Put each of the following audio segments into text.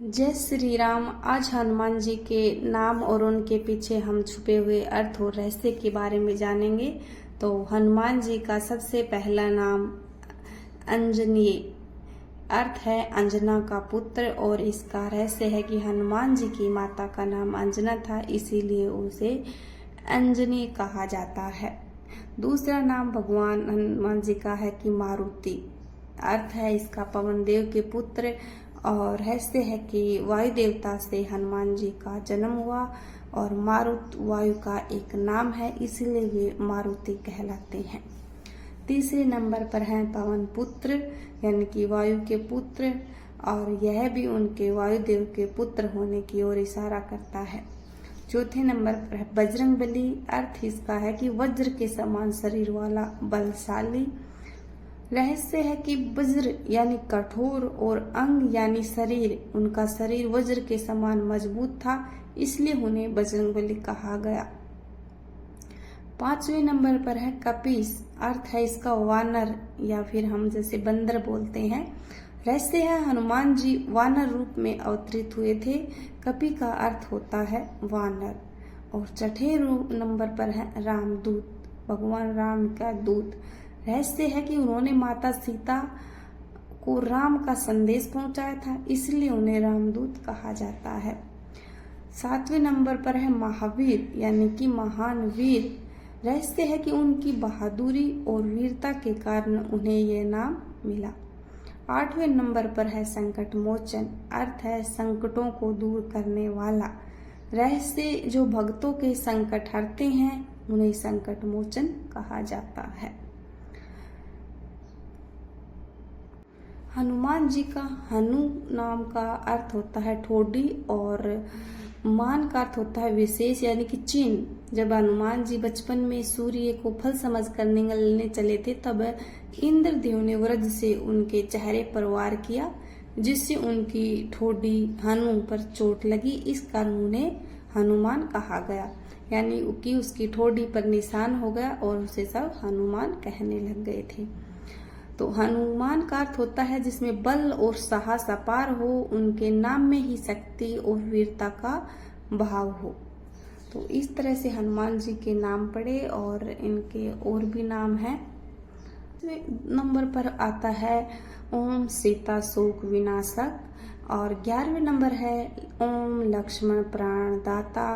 जय श्री राम। आज हनुमान जी के नाम और उनके पीछे हम छुपे हुए अर्थ और रहस्य के बारे में जानेंगे। तो हनुमान जी का सबसे पहला नाम अंजनीय, अर्थ है अंजना का पुत्र, और इसका रहस्य है कि हनुमान जी की माता का नाम अंजना था, इसीलिए उसे अंजनी कहा जाता है। दूसरा नाम भगवान हनुमान जी का है कि मारुति, अर्थ है इसका पवन देव के पुत्र, और रहस्य है कि वायु देवता से हनुमान जी का जन्म हुआ, और मारुत वायु का एक नाम है, इसलिए वे मारुति कहलाते हैं। तीसरे नंबर पर हैं पवन पुत्र, यानी कि वायु के पुत्र, और यह भी उनके वायुदेव के पुत्र होने की ओर इशारा करता है। चौथे नंबर पर है बजरंगबली, अर्थ इसका है कि वज्र के समान शरीर वाला बलशाली। रहस्य है कि वज्र यानी कठोर, और अंग यानी शरीर, उनका शरीर वज्र के समान मजबूत था, इसलिए उन्हें बजरंगबली कहा गया। पांचवें नंबर पर है कपीस, अर्थ है इसका वानर, या फिर हम जैसे बंदर बोलते हैं। रहस्य है हनुमान जी वानर रूप में अवतरित हुए थे। कपि का अर्थ होता है वानर। और छठे नंबर पर है रामदूत, भगवान राम का दूत। रहस्य है कि उन्होंने माता सीता को राम का संदेश पहुंचाया था, इसलिए उन्हें रामदूत कहा जाता है। सातवें नंबर पर है महावीर, यानी कि महान वीर। रहस्य है कि उनकी बहादुरी और वीरता के कारण उन्हें यह नाम मिला। आठवें नंबर पर है संकट मोचन, अर्थ है संकटों को दूर करने वाला। रहस्य जो भक्तों के संकट हरते हैं उन्हें संकट मोचन कहा जाता है। हनुमान जी का हनु नाम का अर्थ होता है ठोडी, और मान का अर्थ होता है विशेष, यानी कि चिन्ह। जब हनुमान जी बचपन में सूर्य को फल समझकर निगलने चले थे, तब इंद्रदेव ने वज्र से उनके चेहरे पर वार किया, जिससे उनकी ठोडी हनु पर चोट लगी। इस कारण उन्हें हनुमान कहा गया, यानी कि उसकी ठोडी पर निशान हो गया और उसे सब हनुमान कहने लग गए थे। तो हनुमान का अर्थ होता है जिसमें बल और साहस अपार हो, उनके नाम में ही शक्ति और वीरता का भाव हो। तो इस तरह से हनुमान जी के नाम पड़े, और इनके और भी नाम हैं। नंबर पर आता है ओम सीता शोक विनाशक, और 11वें नंबर है ओम लक्ष्मण प्राण दाता,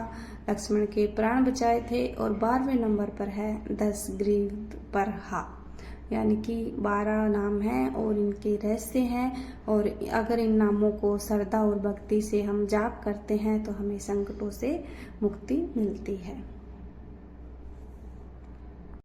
लक्ष्मण के प्राण बचाए थे। और 12वें नंबर पर है 10 ग्रीव पर हा, यानी कि 12 नाम हैं और इनके रहस्य हैं। और अगर इन नामों को श्रद्धा और भक्ति से हम जाप करते हैं तो हमें संकटों से मुक्ति मिलती है।